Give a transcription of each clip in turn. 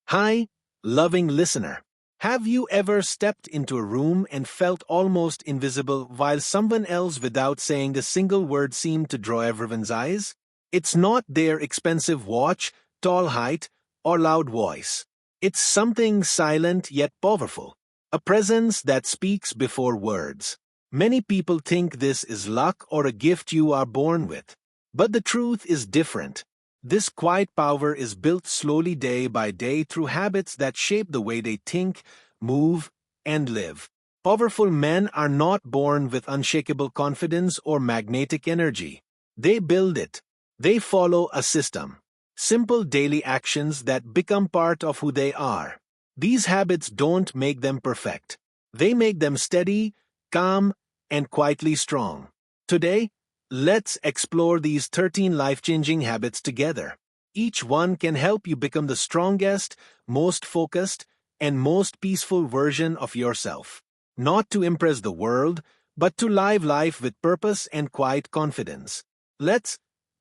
Hi, loving listener. Have you ever stepped into a room and felt almost invisible while someone else, without saying a single word, seemed to draw everyone's eyes? It's not their expensive watch, tall height, or loud voice. It's something silent yet powerful, a presence that speaks before words. Many people think this is luck or a gift you are born with. But the truth is different. This quiet power is built slowly day by day through habits that shape the way they think, move, and live. Powerful men are not born with unshakable confidence or magnetic energy. They build it. They follow a system. Simple daily actions that become part of who they are. These habits don't make them perfect. They make them steady, calm, and quietly strong. Today, let's explore these 13 life-changing habits together. Each one can help you become the strongest, most focused, and most peaceful version of yourself. Not to impress the world, but to live life with purpose and quiet confidence. Let's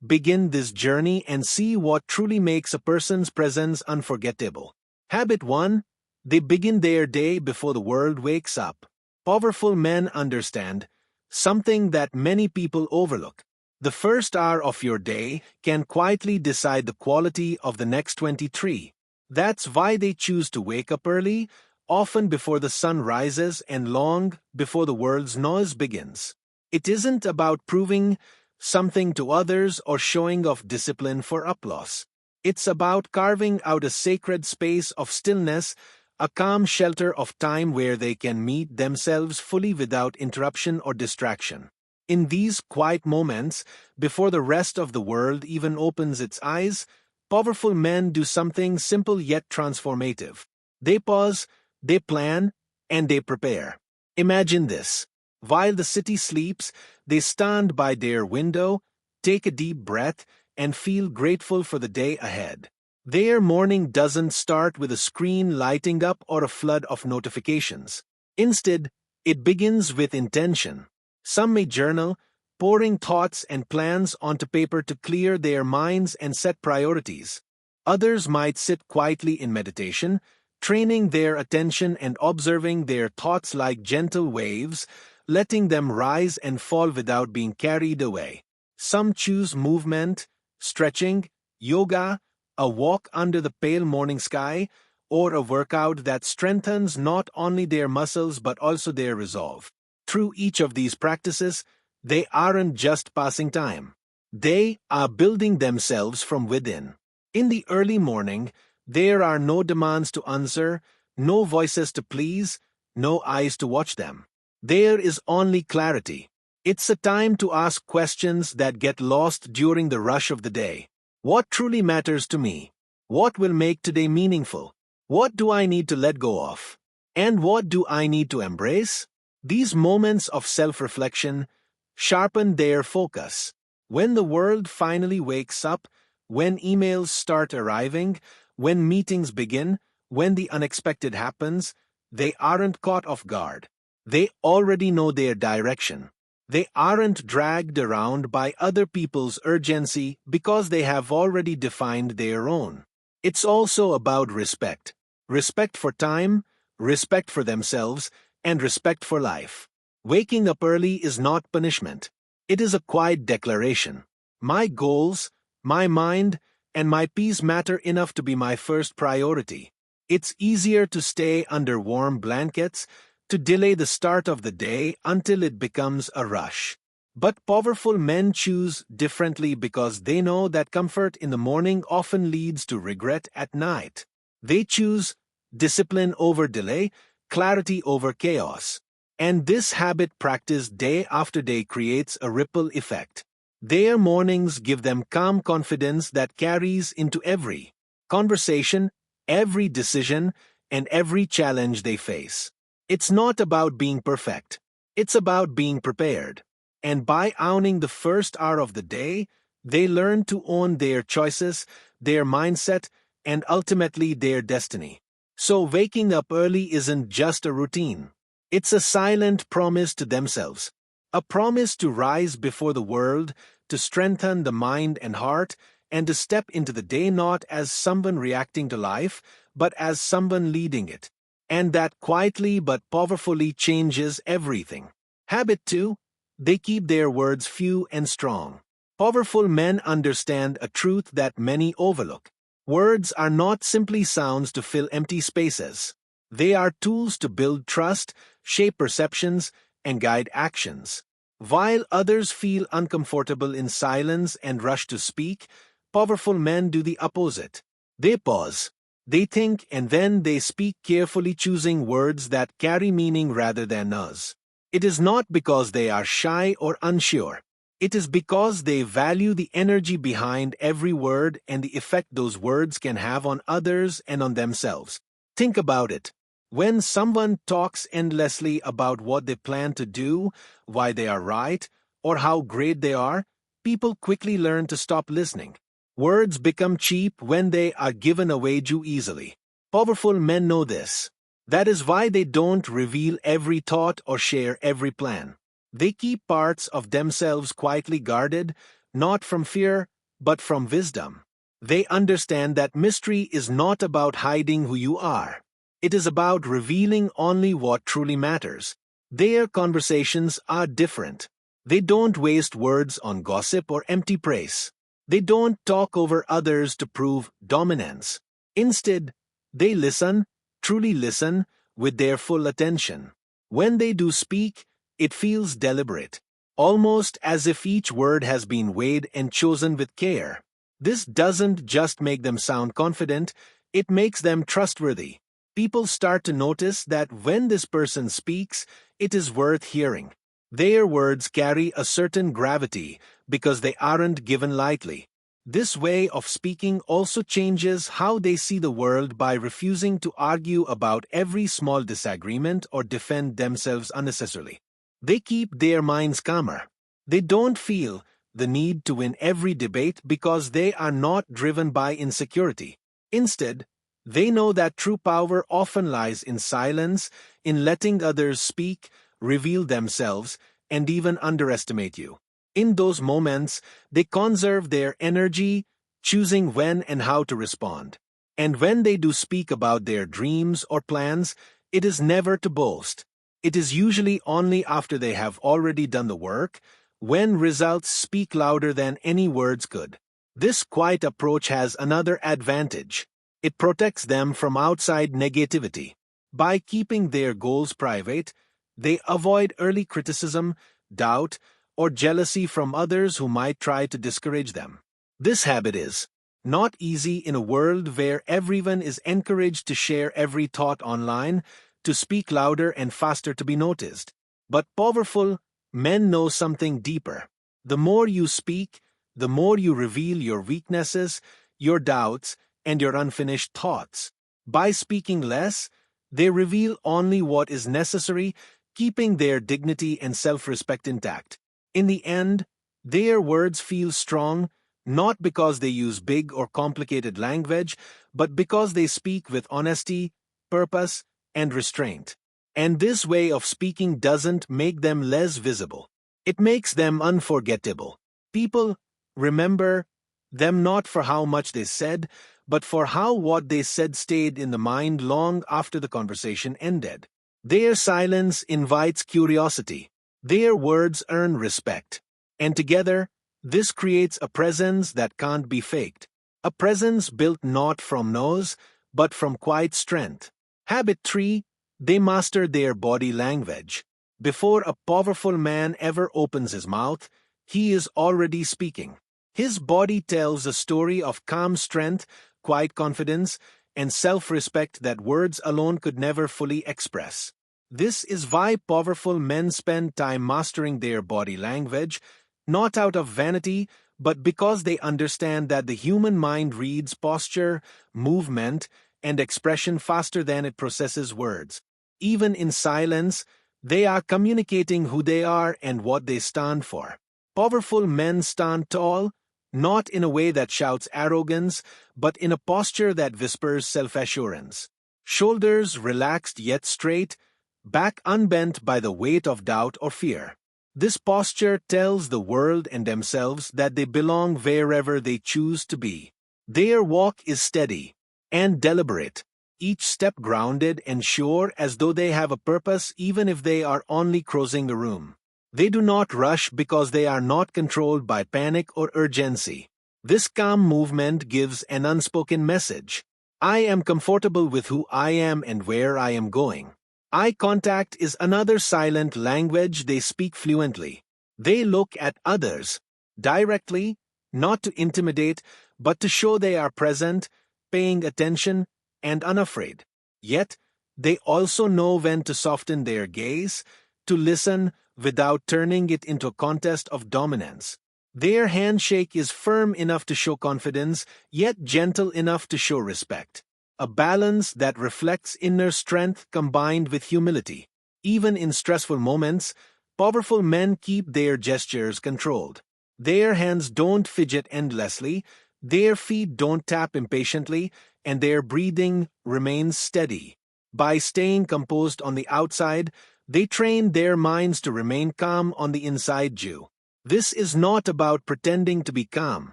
begin this journey and see what truly makes a person's presence unforgettable. Habit 1. They begin their day before the world wakes up. Powerful men understand something that many people overlook. The first hour of your day can quietly decide the quality of the next 23. That's why they choose to wake up early, often before the sun rises and long before the world's noise begins. It isn't about proving something to others or showing off discipline for applause. It's about carving out a sacred space of stillness, a calm shelter of time where they can meet themselves fully without interruption or distraction. In these quiet moments, before the rest of the world even opens its eyes, powerful men do something simple yet transformative. They pause, they plan, and they prepare. Imagine this. While the city sleeps, they stand by their window, take a deep breath, and feel grateful for the day ahead. Their morning doesn't start with a screen lighting up or a flood of notifications. Instead, it begins with intention. Some may journal, pouring thoughts and plans onto paper to clear their minds and set priorities. Others might sit quietly in meditation, training their attention and observing their thoughts like gentle waves, letting them rise and fall without being carried away. Some choose movement, stretching, yoga, a walk under the pale morning sky, or a workout that strengthens not only their muscles but also their resolve. Through each of these practices, they aren't just passing time. They are building themselves from within. In the early morning, there are no demands to answer, no voices to please, no eyes to watch them. There is only clarity. It's a time to ask questions that get lost during the rush of the day. What truly matters to me? What will make today meaningful? What do I need to let go of? And what do I need to embrace? These moments of self-reflection sharpen their focus. When the world finally wakes up, when emails start arriving, when meetings begin, when the unexpected happens, they aren't caught off guard. They already know their direction. They aren't dragged around by other people's urgency because they have already defined their own. It's also about respect. Respect for time, respect for themselves, and respect for life. Waking up early is not punishment. It is a quiet declaration. My goals, my mind, and my peace matter enough to be my first priority. It's easier to stay under warm blankets, to delay the start of the day until it becomes a rush. But powerful men choose differently because they know that comfort in the morning often leads to regret at night. They choose discipline over delay, clarity over chaos. And this habit practiced day after day creates a ripple effect. Their mornings give them calm confidence that carries into every conversation, every decision, and every challenge they face. It's not about being perfect. It's about being prepared. And by owning the first hour of the day, they learn to own their choices, their mindset, and ultimately their destiny. So waking up early isn't just a routine. It's a silent promise to themselves. A promise to rise before the world, to strengthen the mind and heart, and to step into the day not as someone reacting to life, but as someone leading it. And that quietly but powerfully changes everything. Habit 2. They keep their words few and strong. Powerful men understand a truth that many overlook. Words are not simply sounds to fill empty spaces. They are tools to build trust, shape perceptions, and guide actions. While others feel uncomfortable in silence and rush to speak, powerful men do the opposite. They pause, they think, and then they speak, carefully choosing words that carry meaning rather than noise. It is not because they are shy or unsure. It is because they value the energy behind every word and the effect those words can have on others and on themselves. Think about it. When someone talks endlessly about what they plan to do, why they are right, or how great they are, people quickly learn to stop listening. Words become cheap when they are given away too easily. Powerful men know this. That is why they don't reveal every thought or share every plan. They keep parts of themselves quietly guarded, not from fear, but from wisdom. They understand that mystery is not about hiding who you are. It is about revealing only what truly matters. Their conversations are different. They don't waste words on gossip or empty praise. They don't talk over others to prove dominance. Instead, they listen, truly listen, with their full attention. When they do speak, it feels deliberate, almost as if each word has been weighed and chosen with care. This doesn't just make them sound confident, it makes them trustworthy. People start to notice that when this person speaks, it is worth hearing. Their words carry a certain gravity because they aren't given lightly. This way of speaking also changes how they see the world by refusing to argue about every small disagreement or defend themselves unnecessarily. They keep their minds calmer. They don't feel the need to win every debate because they are not driven by insecurity. Instead, they know that true power often lies in silence, in letting others speak, reveal themselves, and even underestimate you. In those moments, they conserve their energy, choosing when and how to respond. And when they do speak about their dreams or plans, it is never to boast. It is usually only after they have already done the work, when results speak louder than any words could. This quiet approach has another advantage. It protects them from outside negativity. By keeping their goals private, they avoid early criticism, doubt, or jealousy from others who might try to discourage them. This habit is not easy in a world where everyone is encouraged to share every thought online, to speak louder and faster to be noticed. But powerful men know something deeper. The more you speak, the more you reveal your weaknesses, your doubts, and your unfinished thoughts. By speaking less, they reveal only what is necessary, keeping their dignity and self-respect intact. In the end, their words feel strong, not because they use big or complicated language, but because they speak with honesty, purpose, and restraint. And this way of speaking doesn't make them less visible. It makes them unforgettable. People remember them not for how much they said, but for how what they said stayed in the mind long after the conversation ended. Their silence invites curiosity. Their words earn respect. And together, this creates a presence that can't be faked. A presence built not from noise, but from quiet strength. Habit 3. They master their body language. Before a powerful man ever opens his mouth, he is already speaking. His body tells a story of calm strength, quiet confidence, and self-respect that words alone could never fully express. This is why powerful men spend time mastering their body language, not out of vanity, but because they understand that the human mind reads posture, movement, and expression faster than it processes words. Even in silence, they are communicating who they are and what they stand for. Powerful men stand tall, not in a way that shouts arrogance, but in a posture that whispers self-assurance. Shoulders relaxed yet straight, back unbent by the weight of doubt or fear. This posture tells the world and themselves that they belong wherever they choose to be. Their walk is steady and deliberate, each step grounded and sure as though they have a purpose even if they are only crossing the room. They do not rush because they are not controlled by panic or urgency. This calm movement gives an unspoken message. I am comfortable with who I am and where I am going. Eye contact is another silent language they speak fluently. They look at others directly, not to intimidate, but to show they are present, paying attention, and unafraid. Yet, they also know when to soften their gaze, to listen without turning it into a contest of dominance. Their handshake is firm enough to show confidence, yet gentle enough to show respect. A balance that reflects inner strength combined with humility. Even in stressful moments, powerful men keep their gestures controlled. Their hands don't fidget endlessly, their feet don't tap impatiently, and their breathing remains steady. By staying composed on the outside, they train their minds to remain calm on the inside too. This is not about pretending to be calm.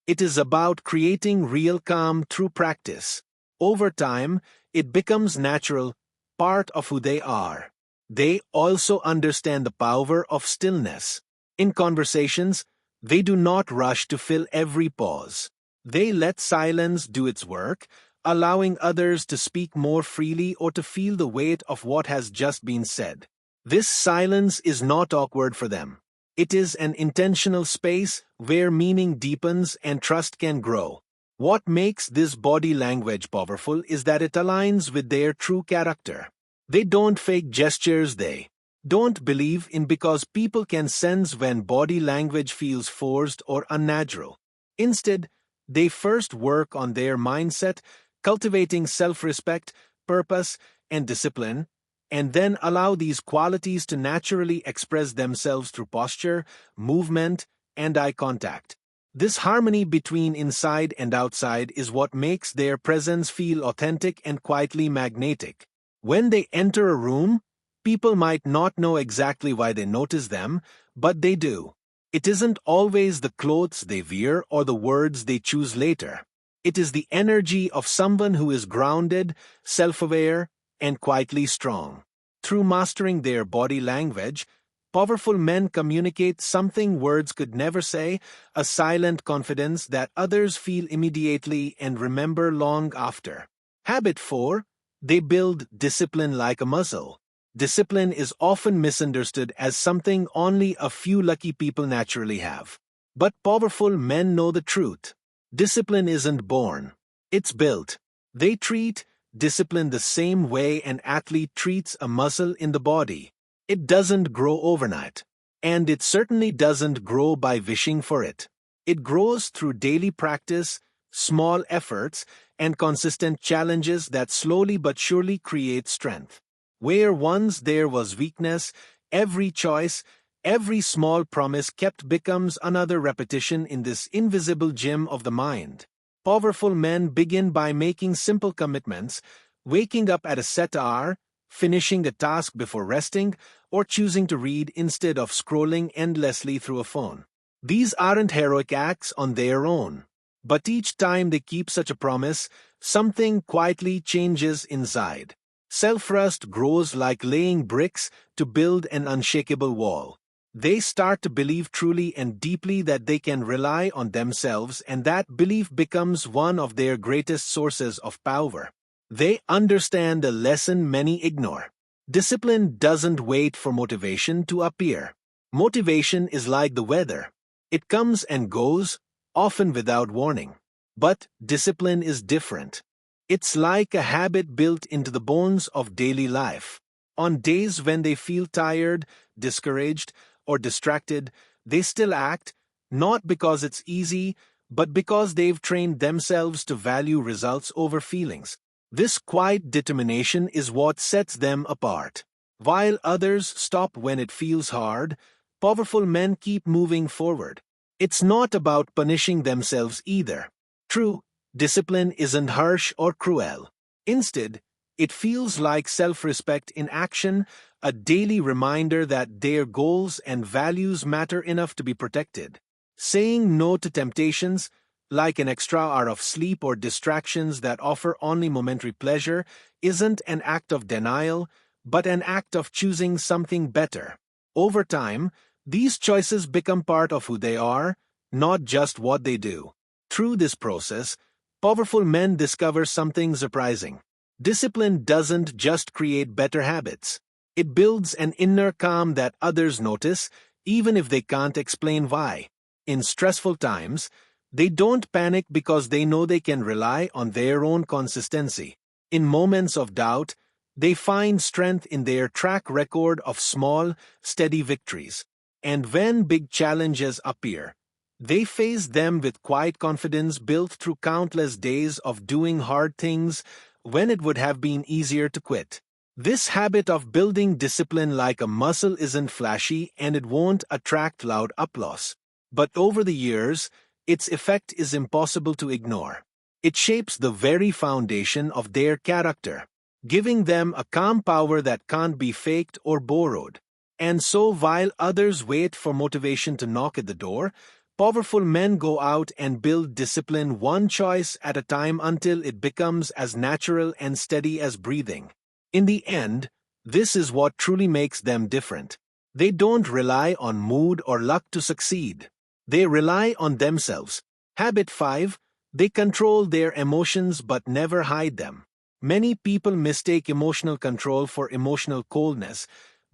It is about creating real calm through practice. Over time, it becomes natural, part of who they are. They also understand the power of stillness. In conversations, they do not rush to fill every pause. They let silence do its work, allowing others to speak more freely or to feel the weight of what has just been said. This silence is not awkward for them. It is an intentional space where meaning deepens and trust can grow. What makes this body language powerful is that it aligns with their true character. They don't fake gestures, they don't believe in because people can sense when body language feels forced or unnatural. Instead, they first work on their mindset, cultivating self-respect, purpose, and discipline, and then allow these qualities to naturally express themselves through posture, movement, and eye contact. This harmony between inside and outside is what makes their presence feel authentic and quietly magnetic. When they enter a room, people might not know exactly why they notice them, but they do. It isn't always the clothes they wear or the words they choose later. It is the energy of someone who is grounded, self-aware, and quietly strong. Through mastering their body language, powerful men communicate something words could never say, a silent confidence that others feel immediately and remember long after. Habit 4. They build discipline like a muscle. Discipline is often misunderstood as something only a few lucky people naturally have. But powerful men know the truth. Discipline isn't born. It's built. They treat discipline the same way an athlete treats a muscle in the body. It doesn't grow overnight. And it certainly doesn't grow by wishing for it. It grows through daily practice, small efforts, and consistent challenges that slowly but surely create strength. Where once there was weakness, every choice, every small promise kept becomes another repetition in this invisible gym of the mind. Powerful men begin by making simple commitments, waking up at a set hour, finishing a task before resting, or choosing to read instead of scrolling endlessly through a phone. These aren't heroic acts on their own. But each time they keep such a promise, something quietly changes inside. Self-trust grows like laying bricks to build an unshakable wall. They start to believe truly and deeply that they can rely on themselves, and that belief becomes one of their greatest sources of power. They understand a lesson many ignore. Discipline doesn't wait for motivation to appear. Motivation is like the weather. It comes and goes, often without warning. But discipline is different. It's like a habit built into the bones of daily life. On days when they feel tired, discouraged, or distracted, they still act, not because it's easy, but because they've trained themselves to value results over feelings. This quiet determination is what sets them apart. While others stop when it feels hard, powerful men keep moving forward. It's not about punishing themselves either. True discipline isn't harsh or cruel. Instead, it feels like self-respect in action, a daily reminder that their goals and values matter enough to be protected. Saying no to temptations, like an extra hour of sleep or distractions that offer only momentary pleasure, isn't an act of denial, but an act of choosing something better. Over time, these choices become part of who they are, not just what they do. Through this process, powerful men discover something surprising. Discipline doesn't just create better habits. It builds an inner calm that others notice, even if they can't explain why. In stressful times, they don't panic because they know they can rely on their own consistency. In moments of doubt, they find strength in their track record of small, steady victories. And when big challenges appear, they face them with quiet confidence built through countless days of doing hard things when it would have been easier to quit. This habit of building discipline like a muscle isn't flashy and it won't attract loud applause. But over the years, its effect is impossible to ignore. It shapes the very foundation of their character, giving them a calm power that can't be faked or borrowed. And so while others wait for motivation to knock at the door, powerful men go out and build discipline one choice at a time until it becomes as natural and steady as breathing. In the end, this is what truly makes them different. They don't rely on mood or luck to succeed. They rely on themselves. Habit 5. They control their emotions but never hide them. Many people mistake emotional control for emotional coldness,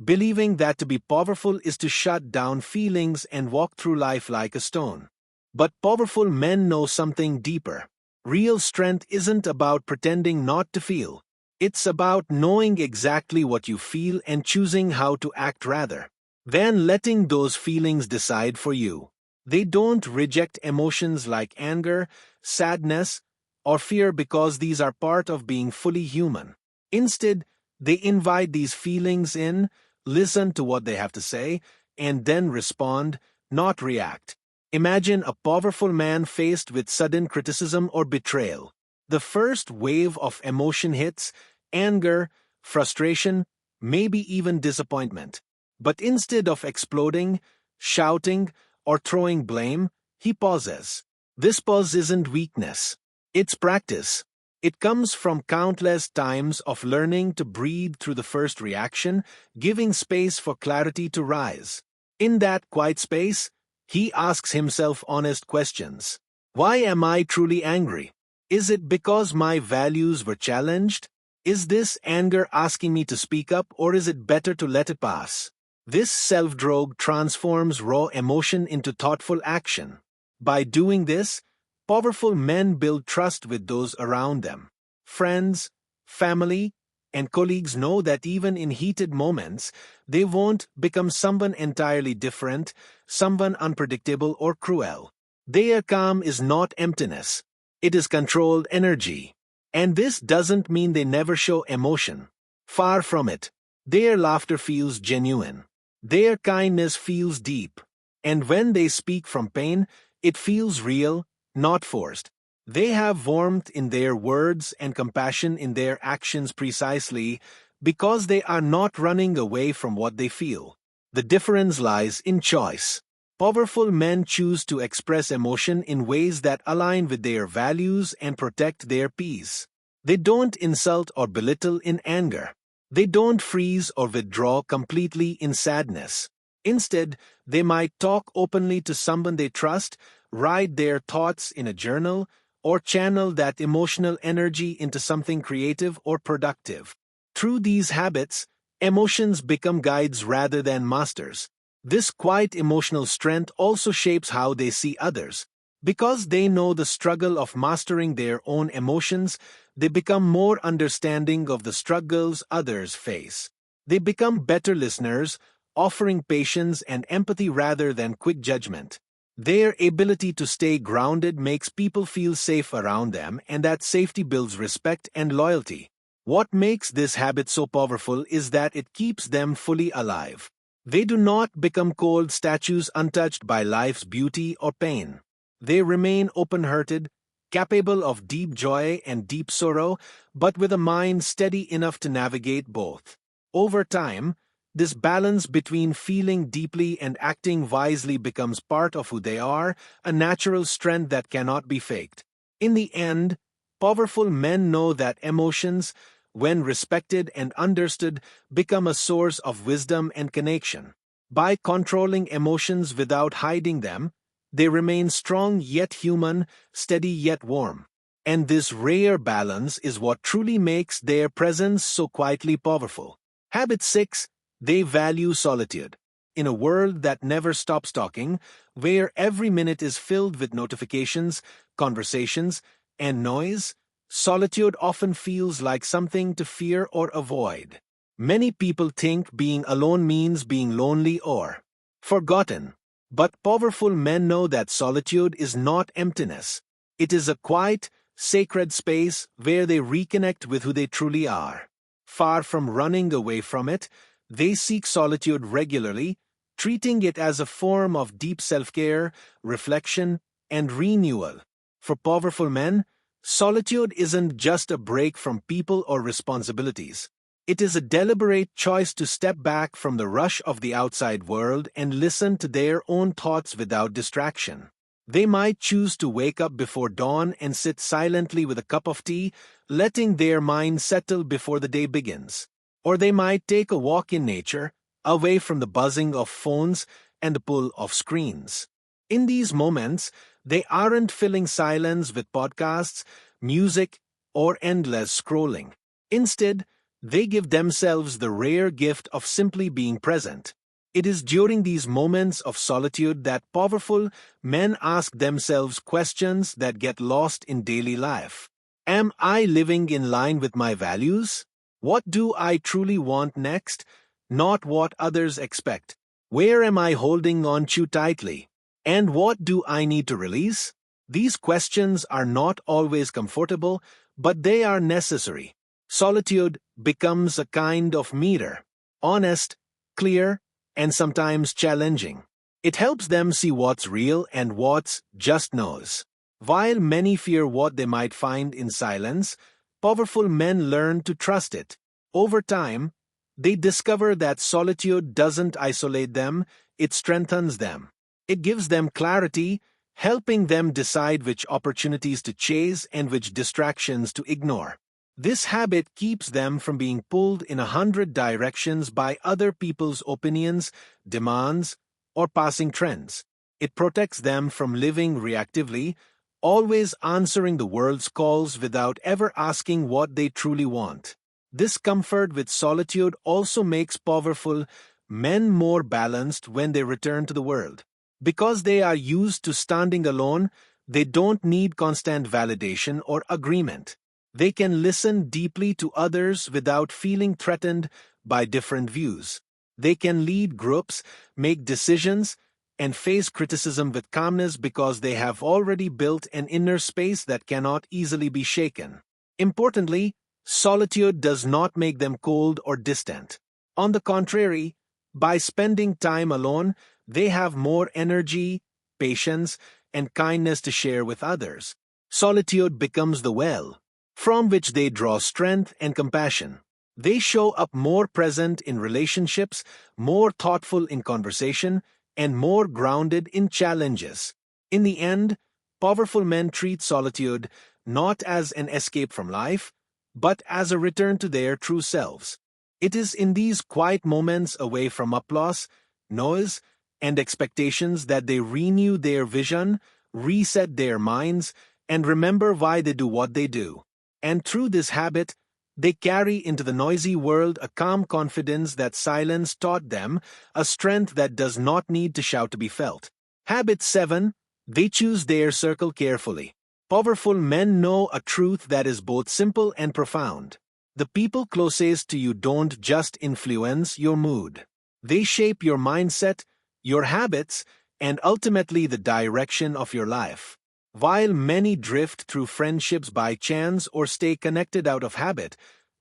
believing that to be powerful is to shut down feelings and walk through life like a stone. But powerful men know something deeper. Real strength isn't about pretending not to feel. It's about knowing exactly what you feel and choosing how to act rather than letting those feelings decide for you. They don't reject emotions like anger, sadness, or fear because these are part of being fully human. Instead, they invite these feelings in, listen to what they have to say, and then respond, not react. Imagine a powerful man faced with sudden criticism or betrayal. The first wave of emotion hits, anger, frustration, maybe even disappointment. But instead of exploding, shouting, or throwing blame, he pauses. This pause isn't weakness. It's practice. It comes from countless times of learning to breathe through the first reaction, giving space for clarity to rise. In that quiet space, he asks himself honest questions. Why am I truly angry? Is it because my values were challenged? Is this anger asking me to speak up, or is it better to let it pass? This self-drogue transforms raw emotion into thoughtful action. By doing this, powerful men build trust with those around them. Friends, family, and colleagues know that even in heated moments, they won't become someone entirely different, someone unpredictable or cruel. Their calm is not emptiness. It is controlled energy. And this doesn't mean they never show emotion. Far from it. Their laughter feels genuine. Their kindness feels deep. And when they speak from pain, it feels real, not forced. They have warmth in their words and compassion in their actions precisely because they are not running away from what they feel. The difference lies in choice. Powerful men choose to express emotion in ways that align with their values and protect their peace. They don't insult or belittle in anger. They don't freeze or withdraw completely in sadness. Instead, they might talk openly to someone they trust, write their thoughts in a journal, or channel that emotional energy into something creative or productive. Through these habits, emotions become guides rather than masters. This quiet emotional strength also shapes how they see others. Because they know the struggle of mastering their own emotions, they become more understanding of the struggles others face. They become better listeners, offering patience and empathy rather than quick judgment. Their ability to stay grounded makes people feel safe around them, and that safety builds respect and loyalty. What makes this habit so powerful is that it keeps them fully alive. They do not become cold statues untouched by life's beauty or pain. They remain open-hearted, capable of deep joy and deep sorrow, but with a mind steady enough to navigate both. Over time, This balance between feeling deeply and acting wisely becomes part of who they are, a natural strength that cannot be faked. In the end, powerful men know that emotions, when respected and understood, become a source of wisdom and connection. By controlling emotions without hiding them, they remain strong yet human, steady yet warm. And this rare balance is what truly makes their presence so quietly powerful. Habit 6. They value solitude. In a world that never stops talking, where every minute is filled with notifications, conversations, and noise, solitude often feels like something to fear or avoid. Many people think being alone means being lonely or forgotten. But powerful men know that solitude is not emptiness. It is a quiet, sacred space where they reconnect with who they truly are. Far from running away from it, they seek solitude regularly, treating it as a form of deep self-care, reflection, and renewal. For powerful men, solitude isn't just a break from people or responsibilities. It is a deliberate choice to step back from the rush of the outside world and listen to their own thoughts without distraction. They might choose to wake up before dawn and sit silently with a cup of tea, letting their mind settle before the day begins. Or they might take a walk in nature, away from the buzzing of phones and the pull of screens. In these moments, they aren't filling silence with podcasts, music, or endless scrolling. Instead, they give themselves the rare gift of simply being present. It is during these moments of solitude that powerful men ask themselves questions that get lost in daily life. Am I living in line with my values? What do I truly want next? Not what others expect. Where am I holding on too tightly? And what do I need to release? These questions are not always comfortable, but they are necessary. Solitude becomes a kind of mirror, honest, clear, and sometimes challenging. It helps them see what's real and what's just noise. While many fear what they might find in silence, powerful men learn to trust it. Over time, they discover that solitude doesn't isolate them, it strengthens them. It gives them clarity, helping them decide which opportunities to chase and which distractions to ignore. This habit keeps them from being pulled in 100 directions by other people's opinions, demands, or passing trends. It protects them from living reactively, always answering the world's calls without ever asking what they truly want. This comfort with solitude also makes powerful men more balanced when they return to the world. Because they are used to standing alone, they don't need constant validation or agreement. They can listen deeply to others without feeling threatened by different views. They can lead groups, make decisions, and face criticism with calmness because they have already built an inner space that cannot easily be shaken. Importantly, solitude does not make them cold or distant. On the contrary, by spending time alone, they have more energy, patience, and kindness to share with others. Solitude becomes the well from which they draw strength and compassion. They show up more present in relationships, more thoughtful in conversation, and more grounded in challenges. In the end, powerful men treat solitude not as an escape from life, but as a return to their true selves. It is in these quiet moments away from applause, noise, and expectations that they renew their vision, reset their minds, and remember why they do what they do. And through this habit, they carry into the noisy world a calm confidence that silence taught them, a strength that does not need to shout to be felt. Habit 7. They choose their circle carefully. Powerful men know a truth that is both simple and profound. The people closest to you don't just influence your mood. They shape your mindset, your habits, and ultimately the direction of your life. While many drift through friendships by chance or stay connected out of habit,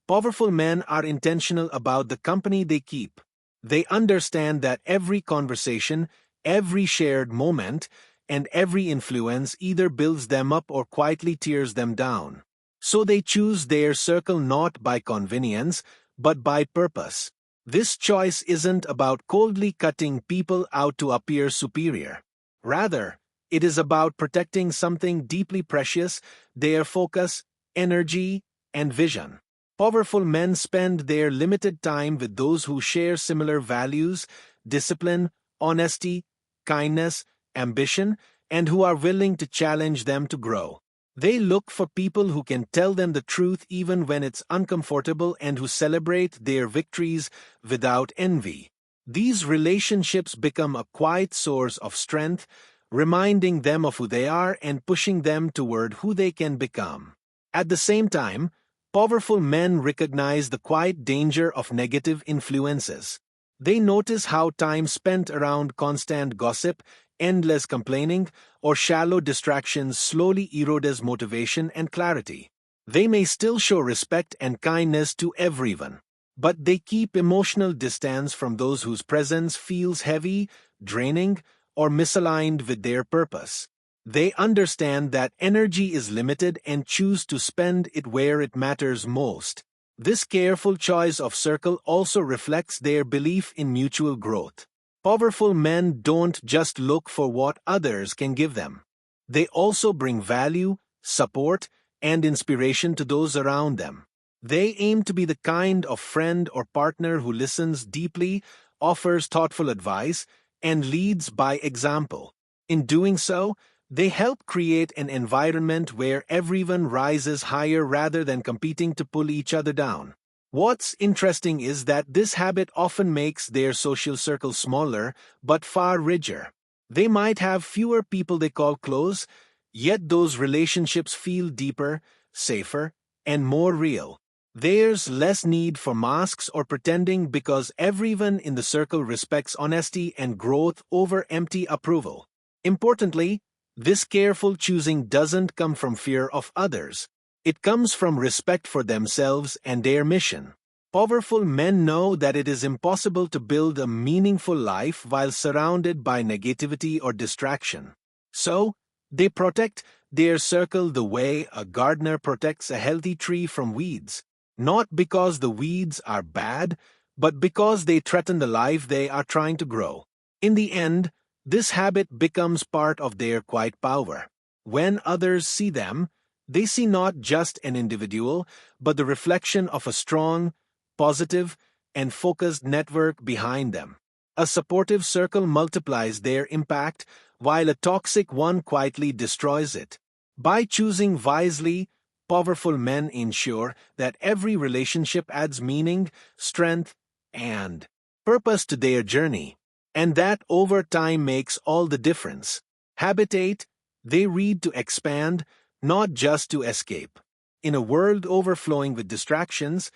powerful men are intentional about the company they keep. They understand that every conversation, every shared moment, and every influence either builds them up or quietly tears them down. So they choose their circle not by convenience, but by purpose. This choice isn't about coldly cutting people out to appear superior. Rather, it is about protecting something deeply precious: their focus, energy, and vision. Powerful men spend their limited time with those who share similar values: discipline, honesty, kindness, ambition, and who are willing to challenge them to grow. They look for people who can tell them the truth even when it's uncomfortable and who celebrate their victories without envy. These relationships become a quiet source of strength, reminding them of who they are and pushing them toward who they can become. At the same time, powerful men recognize the quiet danger of negative influences. They notice how time spent around constant gossip, endless complaining, or shallow distractions slowly erodes motivation and clarity. They may still show respect and kindness to everyone, but they keep emotional distance from those whose presence feels heavy, draining, or misaligned with their purpose. They understand that energy is limited and choose to spend it where it matters most. This careful choice of circle also reflects their belief in mutual growth. Powerful men don't just look for what others can give them. They also bring value, support, and inspiration to those around them. They aim to be the kind of friend or partner who listens deeply, offers thoughtful advice, and leads by example. In doing so, they help create an environment where everyone rises higher rather than competing to pull each other down. What's interesting is that this habit often makes their social circle smaller but far richer. They might have fewer people they call close, yet those relationships feel deeper, safer, and more real. There's less need for masks or pretending because everyone in the circle respects honesty and growth over empty approval. Importantly, this careful choosing doesn't come from fear of others. It comes from respect for themselves and their mission. Powerful men know that it is impossible to build a meaningful life while surrounded by negativity or distraction. So, they protect their circle the way a gardener protects a healthy tree from weeds, not because the weeds are bad, but because they threaten the life they are trying to grow. In the end, this habit becomes part of their quiet power. When others see them, they see not just an individual, but the reflection of a strong, positive, and focused network behind them. A supportive circle multiplies their impact, while a toxic one quietly destroys it. By choosing wisely, powerful men ensure that every relationship adds meaning, strength, and purpose to their journey. And that over time makes all the difference. Habit 8. They read to expand, not just to escape. In a world overflowing with distractions,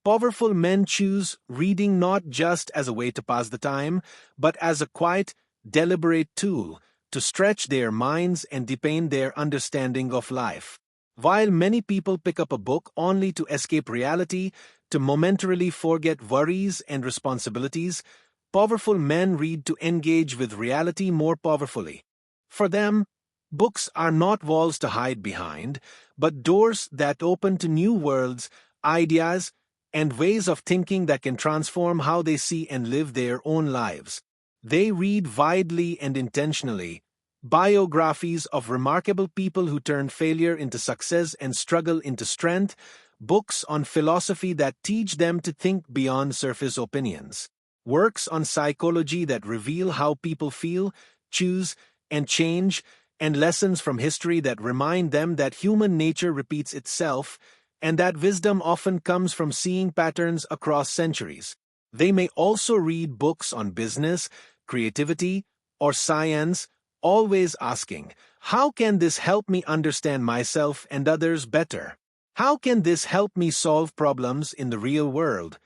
powerful men choose reading not just as a way to pass the time, but as a quiet, deliberate tool to stretch their minds and deepen their understanding of life. While many people pick up a book only to escape reality, to momentarily forget worries and responsibilities, powerful men read to engage with reality more powerfully. For them, books are not walls to hide behind, but doors that open to new worlds, ideas, and ways of thinking that can transform how they see and live their own lives. They read widely and intentionally, biographies of remarkable people who turned failure into success and struggle into strength, books on philosophy that teach them to think beyond surface opinions, works on psychology that reveal how people feel, choose, and change, and lessons from history that remind them that human nature repeats itself, and that wisdom often comes from seeing patterns across centuries. They may also read books on business, creativity, or science, always asking, how can this help me understand myself and others better? How can this help me solve problems in the real world?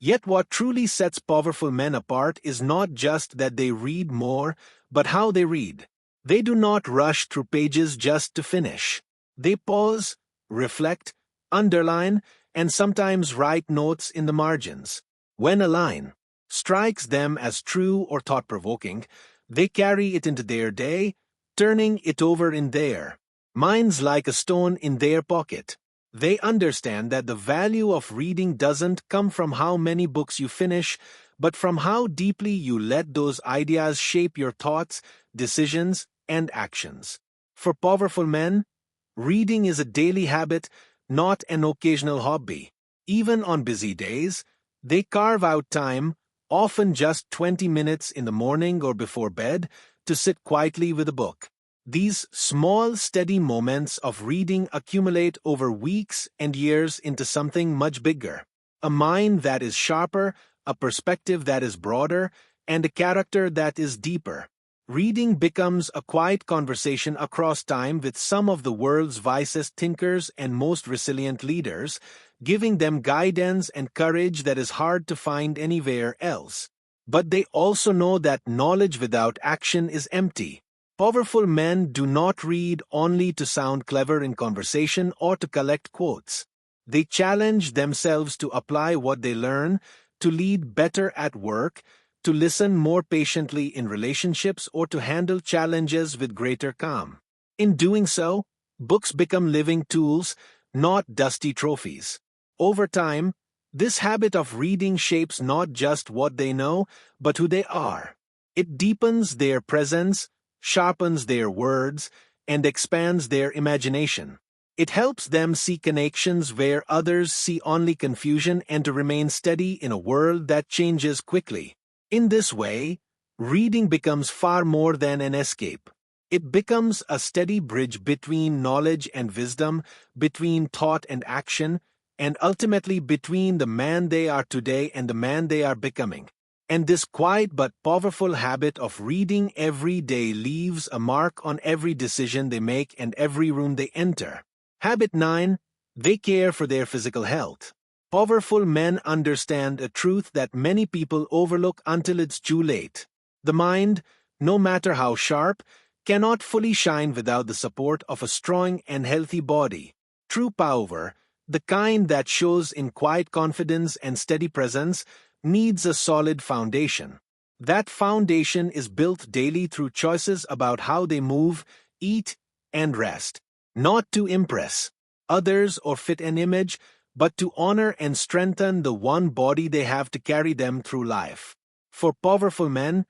Yet what truly sets powerful men apart is not just that they read more, but how they read. They do not rush through pages just to finish. They pause, reflect, underline, and sometimes write notes in the margins. When a line strikes them as true or thought-provoking, they carry it into their day, turning it over in their minds like a stone in their pocket. They understand that the value of reading doesn't come from how many books you finish, but from how deeply you let those ideas shape your thoughts, decisions, and actions. For powerful men, reading is a daily habit, not an occasional hobby. Even on busy days, they carve out time, often just 20 minutes in the morning or before bed, to sit quietly with a book. These small, steady moments of reading accumulate over weeks and years into something much bigger. A mind that is sharper, a perspective that is broader, and a character that is deeper. Reading becomes a quiet conversation across time with some of the world's wisest thinkers and most resilient leaders, giving them guidance and courage that is hard to find anywhere else. But they also know that knowledge without action is empty. Powerful men do not read only to sound clever in conversation or to collect quotes. They challenge themselves to apply what they learn, to lead better at work, to listen more patiently in relationships, or to handle challenges with greater calm. In doing so, books become living tools, not dusty trophies. Over time, this habit of reading shapes not just what they know, but who they are. It deepens their presence, sharpens their words, and expands their imagination. It helps them see connections where others see only confusion and to remain steady in a world that changes quickly. In this way, reading becomes far more than an escape. It becomes a steady bridge between knowledge and wisdom, between thought and action, and ultimately between the man they are today and the man they are becoming. And this quiet but powerful habit of reading every day leaves a mark on every decision they make and every room they enter. Habit 9. They care for their physical health. Powerful men understand a truth that many people overlook until it's too late. The mind, no matter how sharp, cannot fully shine without the support of a strong and healthy body. True power, the kind that shows in quiet confidence and steady presence, needs a solid foundation. That foundation is built daily through choices about how they move, eat, and rest. Not to impress others or fit an image, but to honor and strengthen the one body they have to carry them through life. For powerful men,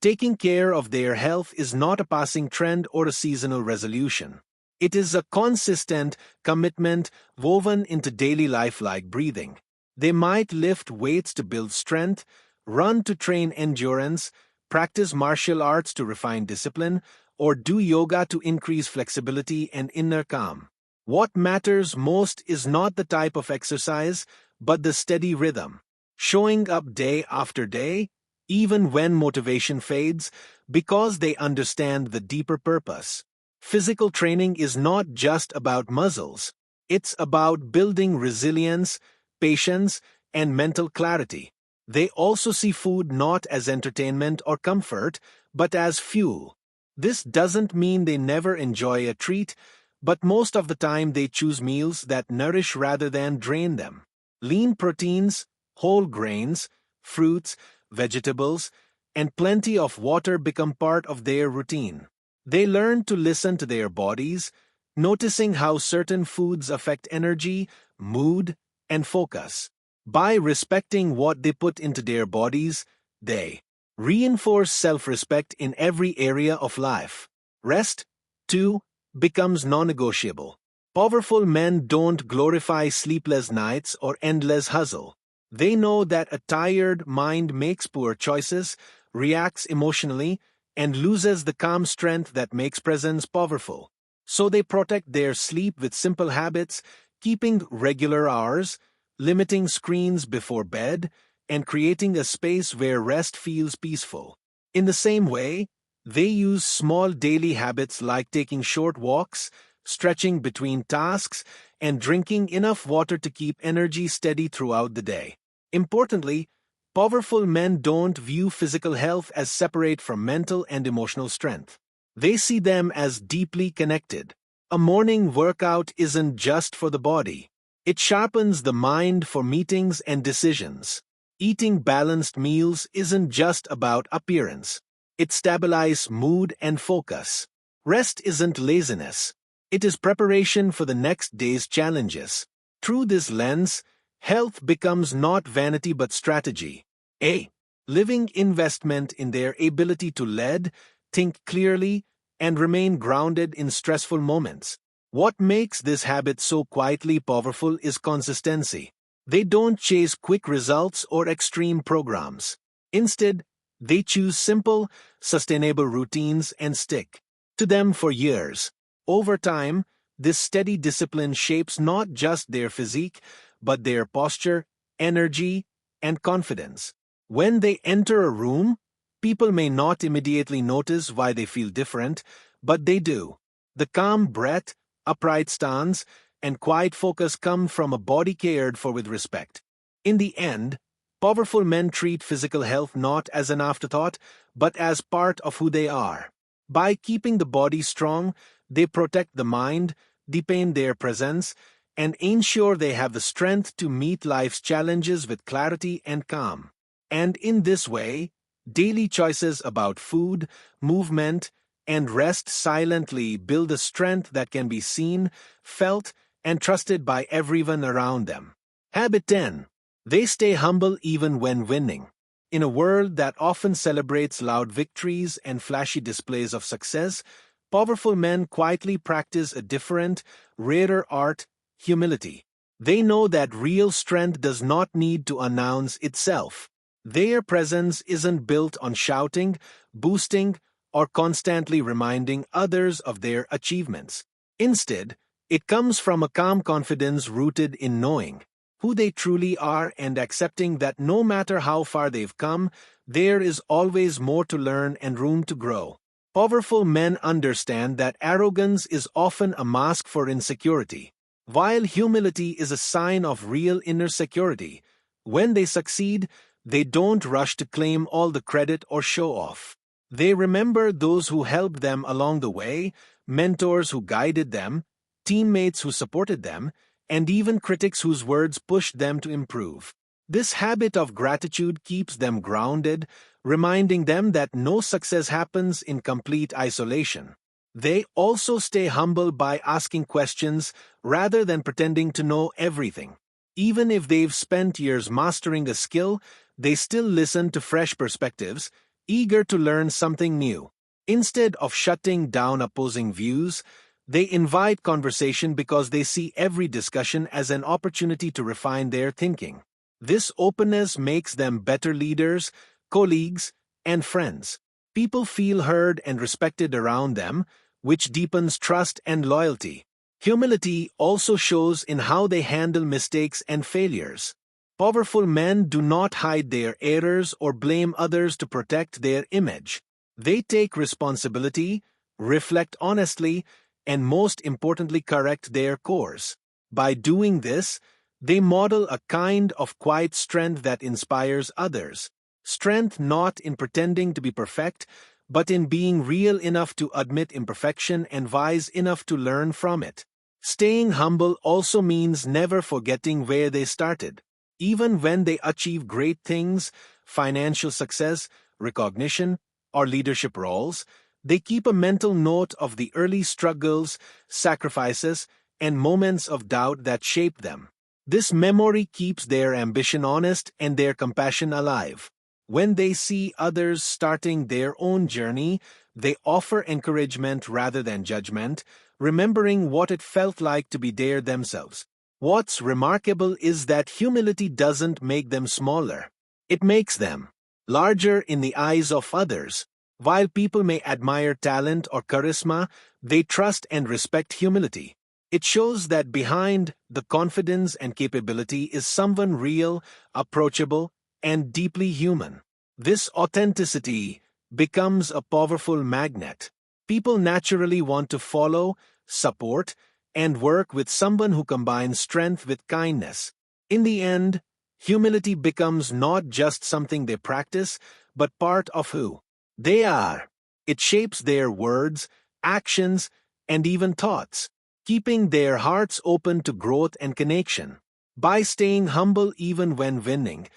taking care of their health is not a passing trend or a seasonal resolution. It is a consistent commitment woven into daily life like breathing. They might lift weights to build strength, run to train endurance, practice martial arts to refine discipline, or do yoga to increase flexibility and inner calm. What matters most is not the type of exercise, but the steady rhythm. Showing up day after day, even when motivation fades, because they understand the deeper purpose. Physical training is not just about muscles. It's about building resilience, patience, and mental clarity. They also see food not as entertainment or comfort, but as fuel. This doesn't mean they never enjoy a treat, but most of the time they choose meals that nourish rather than drain them. Lean proteins, whole grains, fruits, vegetables, and plenty of water become part of their routine. They learn to listen to their bodies, noticing how certain foods affect energy, mood, and focus. By respecting what they put into their bodies, they reinforce self-respect in every area of life. Rest, too, becomes non-negotiable. Powerful men don't glorify sleepless nights or endless hustle. They know that a tired mind makes poor choices, reacts emotionally, and loses the calm strength that makes presence powerful. So they protect their sleep with simple habits, keeping regular hours, limiting screens before bed, and creating a space where rest feels peaceful. In the same way, they use small daily habits like taking short walks, stretching between tasks, and drinking enough water to keep energy steady throughout the day. Importantly, powerful men don't view physical health as separate from mental and emotional strength. They see them as deeply connected. A morning workout isn't just for the body. It sharpens the mind for meetings and decisions. Eating balanced meals isn't just about appearance. It stabilizes mood and focus. Rest isn't laziness. It is preparation for the next day's challenges. Through this lens, health becomes not vanity but strategy. A living investment in their ability to lead, think clearly, and remain grounded in stressful moments. What makes this habit so quietly powerful is consistency. They don't chase quick results or extreme programs. Instead, they choose simple, sustainable routines and stick to them for years. Over time, this steady discipline shapes not just their physique, but their posture, energy, and confidence. When they enter a room, people may not immediately notice why they feel different, but they do. The calm breath, upright stance, and quiet focus come from a body cared for with respect. In the end, powerful men treat physical health not as an afterthought, but as part of who they are. By keeping the body strong, they protect the mind, deepen their presence, and ensure they have the strength to meet life's challenges with clarity and calm. And in this way, daily choices about food, movement, and rest silently build a strength that can be seen, felt, and trusted by everyone around them. Habit 10. They stay humble even when winning. In a world that often celebrates loud victories and flashy displays of success, powerful men quietly practice a different, rarer art, humility. They know that real strength does not need to announce itself. Their presence isn't built on shouting, boosting, or constantly reminding others of their achievements. Instead, it comes from a calm confidence rooted in knowing who they truly are and accepting that no matter how far they've come, there is always more to learn and room to grow. Powerful men understand that arrogance is often a mask for insecurity, while humility is a sign of real inner security. When they succeed, they don't rush to claim all the credit or show off. They remember those who helped them along the way, mentors who guided them, teammates who supported them, and even critics whose words pushed them to improve. This habit of gratitude keeps them grounded, reminding them that no success happens in complete isolation. They also stay humble by asking questions rather than pretending to know everything. Even if they've spent years mastering a skill, they still listen to fresh perspectives, eager to learn something new. Instead of shutting down opposing views, they invite conversation because they see every discussion as an opportunity to refine their thinking. This openness makes them better leaders, colleagues, and friends. People feel heard and respected around them, which deepens trust and loyalty. Humility also shows in how they handle mistakes and failures. Powerful men do not hide their errors or blame others to protect their image. They take responsibility, reflect honestly, and most importantly correct their course. By doing this, they model a kind of quiet strength that inspires others. Strength not in pretending to be perfect, but in being real enough to admit imperfection and wise enough to learn from it. Staying humble also means never forgetting where they started. Even when they achieve great things, financial success, recognition, or leadership roles, they keep a mental note of the early struggles, sacrifices, and moments of doubt that shaped them. This memory keeps their ambition honest and their compassion alive. When they see others starting their own journey, they offer encouragement rather than judgment, remembering what it felt like to be there themselves. What's remarkable is that humility doesn't make them smaller. It makes them larger in the eyes of others. While people may admire talent or charisma, they trust and respect humility. It shows that behind the confidence and capability is someone real, approachable, and deeply human. This authenticity becomes a powerful magnet. People naturally want to follow, support, and work with someone who combines strength with kindness. In the end, humility becomes not just something they practice, but part of who they are. It shapes their words, actions, and even thoughts, keeping their hearts open to growth and connection. By staying humble even when winning,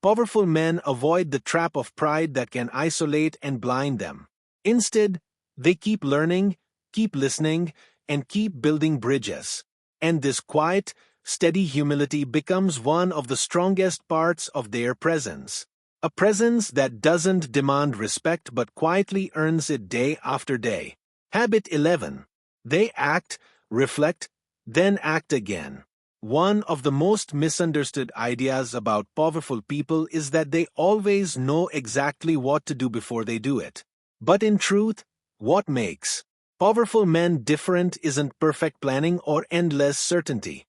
powerful men avoid the trap of pride that can isolate and blind them. Instead, they keep learning, keep listening, and keep building bridges. And this quiet, steady humility becomes one of the strongest parts of their presence. A presence that doesn't demand respect but quietly earns it day after day. Habit 11. They act, reflect, then act again. One of the most misunderstood ideas about powerful people is that they always know exactly what to do before they do it. But in truth, what makes powerful men different isn't perfect planning or endless certainty.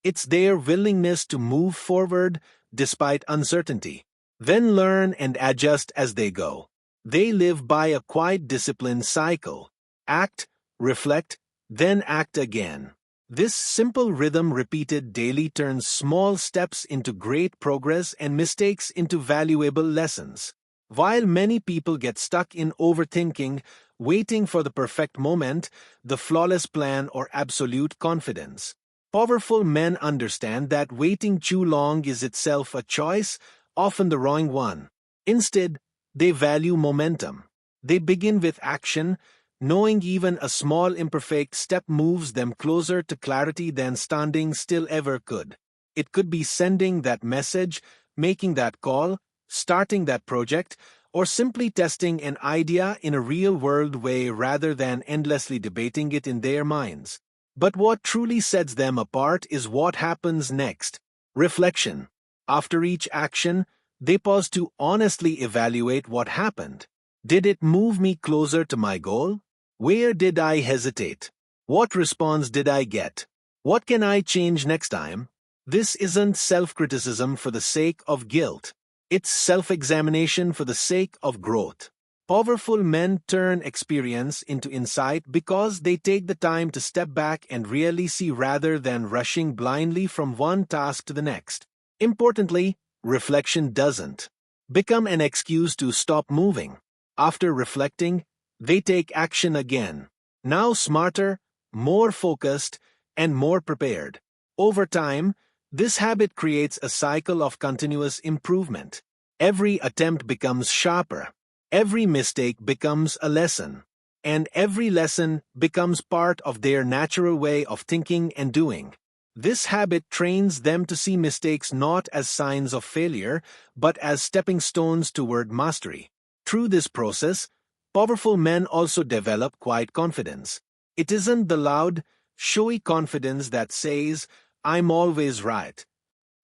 It's their willingness to move forward despite uncertainty, then learn and adjust as they go. They live by a quiet disciplined cycle. Act, reflect, then act again. This simple rhythm repeated daily turns small steps into great progress and mistakes into valuable lessons. While many people get stuck in overthinking, waiting for the perfect moment, the flawless plan, or absolute confidence, powerful men understand that waiting too long is itself a choice, often the wrong one. Instead, they value momentum. They begin with action, knowing even a small imperfect step moves them closer to clarity than standing still ever could. It could be sending that message, making that call, starting that project, or simply testing an idea in a real-world way rather than endlessly debating it in their minds. But what truly sets them apart is what happens next. Reflection. After each action, they pause to honestly evaluate what happened. Did it move me closer to my goal? Where did I hesitate? What response did I get? What can I change next time? This isn't self-criticism for the sake of guilt. It's self-examination for the sake of growth. Powerful men turn experience into insight because they take the time to step back and really see rather than rushing blindly from one task to the next. Importantly, reflection doesn't become an excuse to stop moving. After reflecting, they take action again, now smarter, more focused, and more prepared. Over time, this habit creates a cycle of continuous improvement. Every attempt becomes sharper, every mistake becomes a lesson, and every lesson becomes part of their natural way of thinking and doing. This habit trains them to see mistakes not as signs of failure, but as stepping stones toward mastery. Through this process, powerful men also develop quiet confidence. It isn't the loud, showy confidence that says, "I'm always right."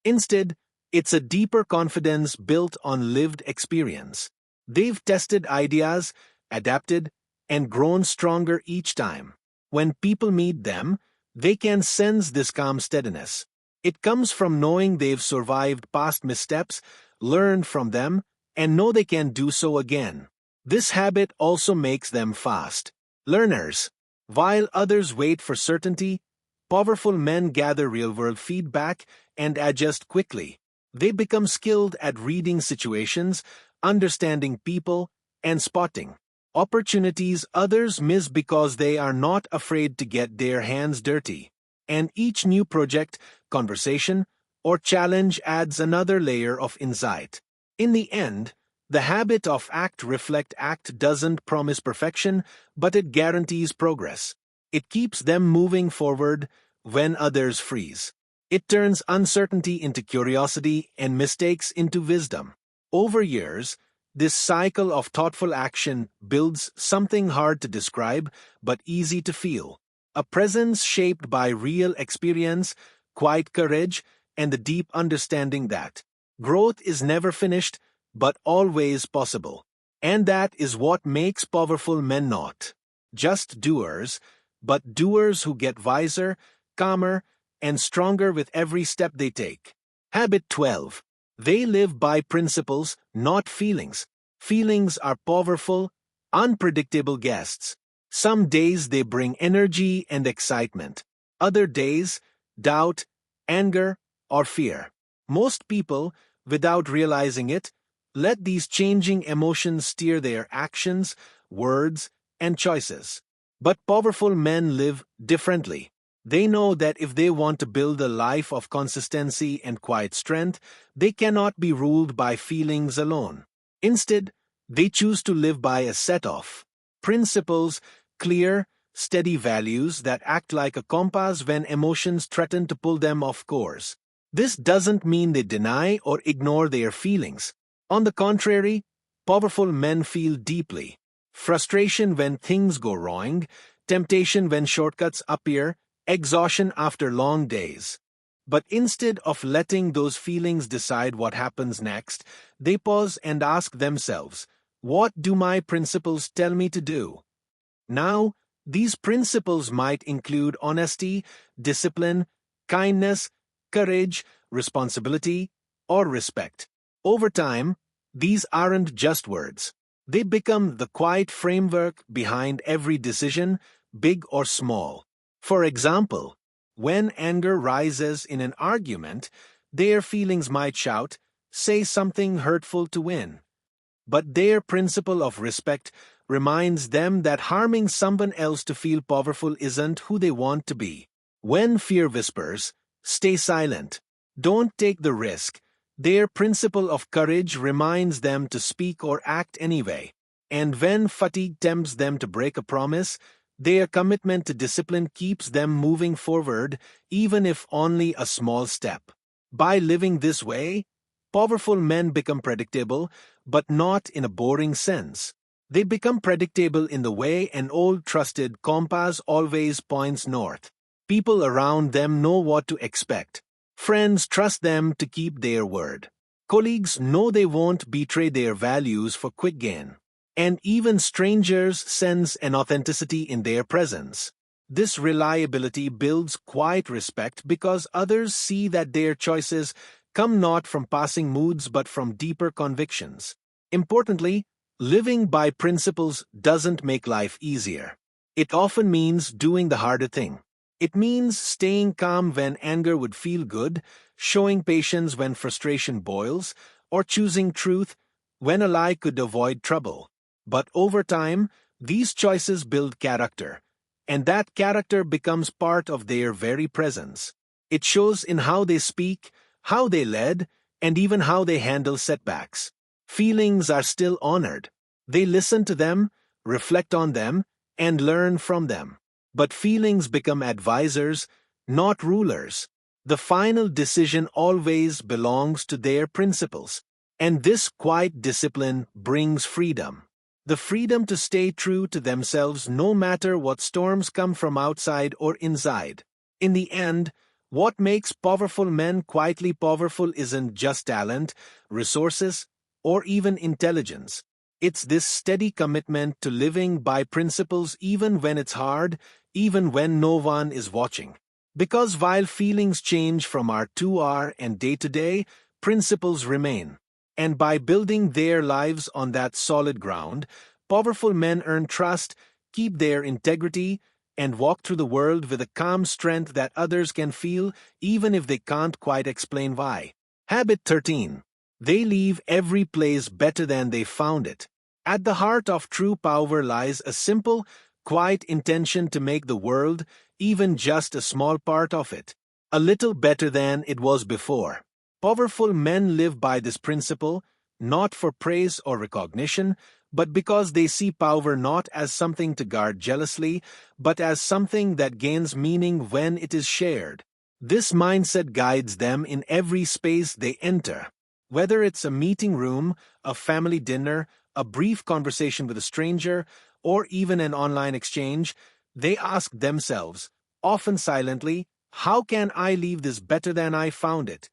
Instead, it's a deeper confidence built on lived experience. They've tested ideas, adapted, and grown stronger each time. When people meet them, they can sense this calm steadiness. It comes from knowing they've survived past missteps, learned from them, and know they can do so again. This habit also makes them fast learners. While others wait for certainty, powerful men gather real-world feedback and adjust quickly. They become skilled at reading situations, understanding people, and spotting opportunities others miss because they are not afraid to get their hands dirty. And each new project, conversation, or challenge adds another layer of insight. In the end, the habit of act, reflect, act doesn't promise perfection, but it guarantees progress. It keeps them moving forward when others freeze. It turns uncertainty into curiosity and mistakes into wisdom. Over years, this cycle of thoughtful action builds something hard to describe but easy to feel. A presence shaped by real experience, quiet courage, and the deep understanding that growth is never finished but always possible. And that is what makes powerful men not just doers, but doers who get wiser, calmer, and stronger with every step they take. Habit 12. They live by principles, not feelings. Feelings are powerful, unpredictable guests. Some days they bring energy and excitement. Other days, doubt, anger, or fear. Most people, without realizing it, let these changing emotions steer their actions, words, and choices. But powerful men live differently. They know that if they want to build a life of consistency and quiet strength, they cannot be ruled by feelings alone. Instead, they choose to live by a set of principles, clear, steady values that act like a compass when emotions threaten to pull them off course. This doesn't mean they deny or ignore their feelings. On the contrary, powerful men feel deeply. Frustration when things go wrong, temptation when shortcuts appear, exhaustion after long days. But instead of letting those feelings decide what happens next, they pause and ask themselves, what do my principles tell me to do? Now, these principles might include honesty, discipline, kindness, courage, responsibility, or respect. Over time, these aren't just words. They become the quiet framework behind every decision, big or small. For example, when anger rises in an argument, their feelings might shout, say something hurtful to win. But their principle of respect reminds them that harming someone else to feel powerful isn't who they want to be. When fear whispers, stay silent. Don't take the risk. Their principle of courage reminds them to speak or act anyway. And when fatigue tempts them to break a promise, their commitment to discipline keeps them moving forward, even if only a small step. By living this way, powerful men become predictable, but not in a boring sense. They become predictable in the way an old trusted compass always points north. People around them know what to expect. Friends trust them to keep their word. Colleagues know they won't betray their values for quick gain. And even strangers sense an authenticity in their presence. This reliability builds quiet respect because others see that their choices come not from passing moods but from deeper convictions. Importantly, living by principles doesn't make life easier. It often means doing the harder thing. It means staying calm when anger would feel good, showing patience when frustration boils, or choosing truth when a lie could avoid trouble. But over time, these choices build character, and that character becomes part of their very presence. It shows in how they speak, how they lead, and even how they handle setbacks. Feelings are still honored. They listen to them, reflect on them, and learn from them. But feelings become advisors, not rulers. The final decision always belongs to their principles. And this quiet discipline brings freedom. The freedom to stay true to themselves no matter what storms come from outside or inside. In the end, what makes powerful men quietly powerful isn't just talent, resources, or even intelligence. It's this steady commitment to living by principles even when it's hard, even when no one is watching. Because while feelings change from hour to hour and day to day, principles remain. And by building their lives on that solid ground, powerful men earn trust, keep their integrity, and walk through the world with a calm strength that others can feel even if they can't quite explain why. Habit 13. They leave every place better than they found it. At the heart of true power lies a simple, quiet intention to make the world, even just a small part of it, a little better than it was before. Powerful men live by this principle, not for praise or recognition, but because they see power not as something to guard jealously, but as something that gains meaning when it is shared. This mindset guides them in every space they enter. Whether it's a meeting room, a family dinner, a brief conversation with a stranger, or even an online exchange, they ask themselves, often silently, how can I leave this better than I found it?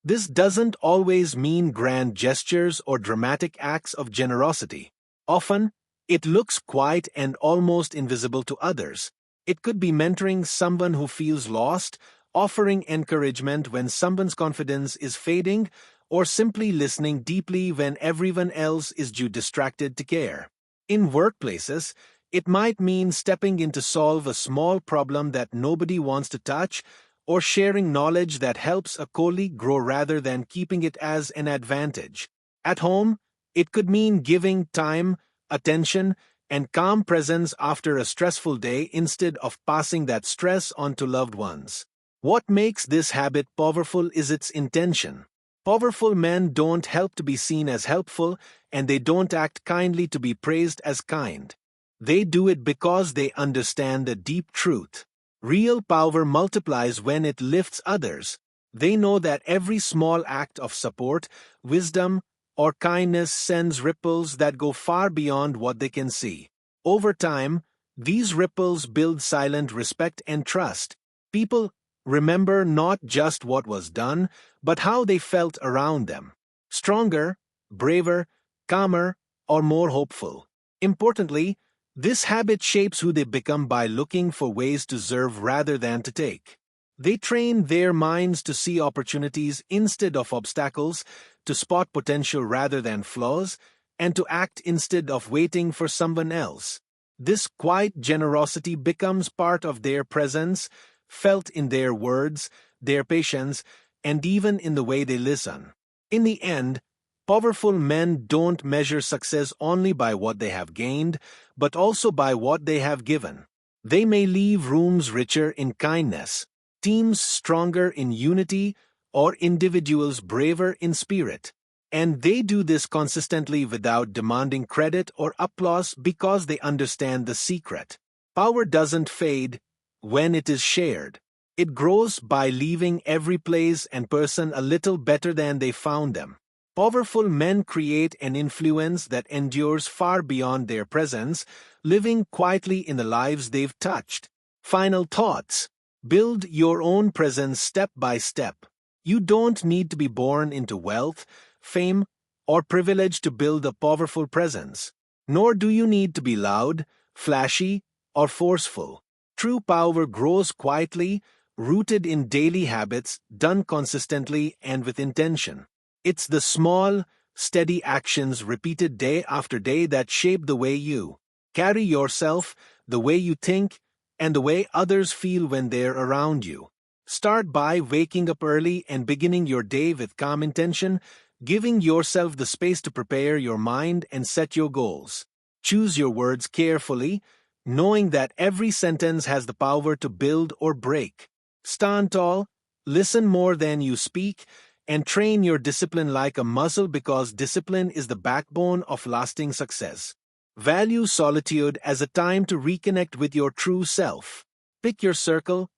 This doesn't always mean grand gestures or dramatic acts of generosity. Often, it looks quiet and almost invisible to others. It could be mentoring someone who feels lost, offering encouragement when someone's confidence is fading, or simply listening deeply when everyone else is too distracted to care. In workplaces, it might mean stepping in to solve a small problem that nobody wants to touch, or sharing knowledge that helps a colleague grow rather than keeping it as an advantage. At home, it could mean giving time, attention, and calm presence after a stressful day instead of passing that stress on to loved ones. What makes this habit powerful is its intention. Powerful men don't help to be seen as helpful, and they don't act kindly to be praised as kind. They do it because they understand a deep truth. Real power multiplies when it lifts others. They know that every small act of support, wisdom, or kindness sends ripples that go far beyond what they can see. Over time, these ripples build silent respect and trust. People remember not just what was done, but how they felt around them. Stronger, braver, calmer, or more hopeful. Importantly, this habit shapes who they become by looking for ways to serve rather than to take. They train their minds to see opportunities instead of obstacles, to spot potential rather than flaws, and to act instead of waiting for someone else. This quiet generosity becomes part of their presence, felt in their words, their patience, and even in the way they listen. In the end, powerful men don't measure success only by what they have gained, but also by what they have given. They may leave rooms richer in kindness, teams stronger in unity, or individuals braver in spirit. And they do this consistently without demanding credit or applause because they understand the secret. Power doesn't fade when it is shared. It grows by leaving every place and person a little better than they found them. Powerful men create an influence that endures far beyond their presence, living quietly in the lives they've touched. Final thoughts. Build your own presence step by step. You don't need to be born into wealth, fame, or privilege to build a powerful presence. Nor do you need to be loud, flashy, or forceful. True power grows quietly, rooted in daily habits done consistently and with intention. It's the small, steady actions repeated day after day that shape the way you carry yourself, the way you think, and the way others feel when they're around you. Start by waking up early and beginning your day with calm intention, giving yourself the space to prepare your mind and set your goals. Choose your words carefully, knowing that every sentence has the power to build or break. Stand tall, listen more than you speak, and train your discipline like a muscle because discipline is the backbone of lasting success. Value solitude as a time to reconnect with your true self. Pick your circle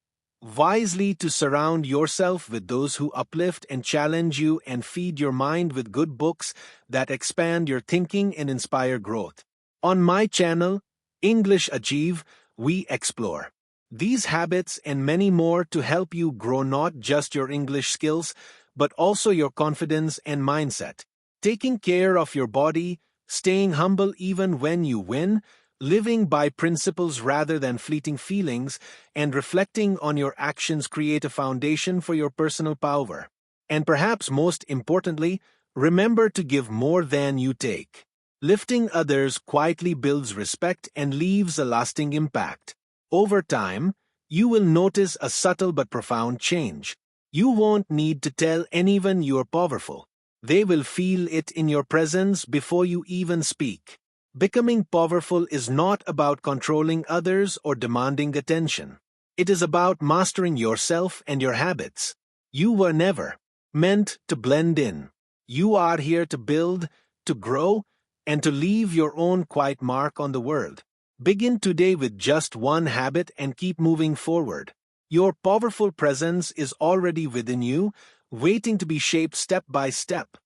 wisely to surround yourself with those who uplift and challenge you and feed your mind with good books that expand your thinking and inspire growth. On my channel, English Achieve, we explore these habits and many more to help you grow not just your English skills, but also your confidence and mindset. Taking care of your body, staying humble even when you win, living by principles rather than fleeting feelings, and reflecting on your actions create a foundation for your personal power. And perhaps most importantly, remember to give more than you take. Lifting others quietly builds respect and leaves a lasting impact. Over time, you will notice a subtle but profound change. You won't need to tell anyone you are powerful. They will feel it in your presence before you even speak. Becoming powerful is not about controlling others or demanding attention. It is about mastering yourself and your habits. You were never meant to blend in. You are here to build, to grow, and to leave your own quiet mark on the world. Begin today with just one habit and keep moving forward. Your powerful presence is already within you, waiting to be shaped step by step.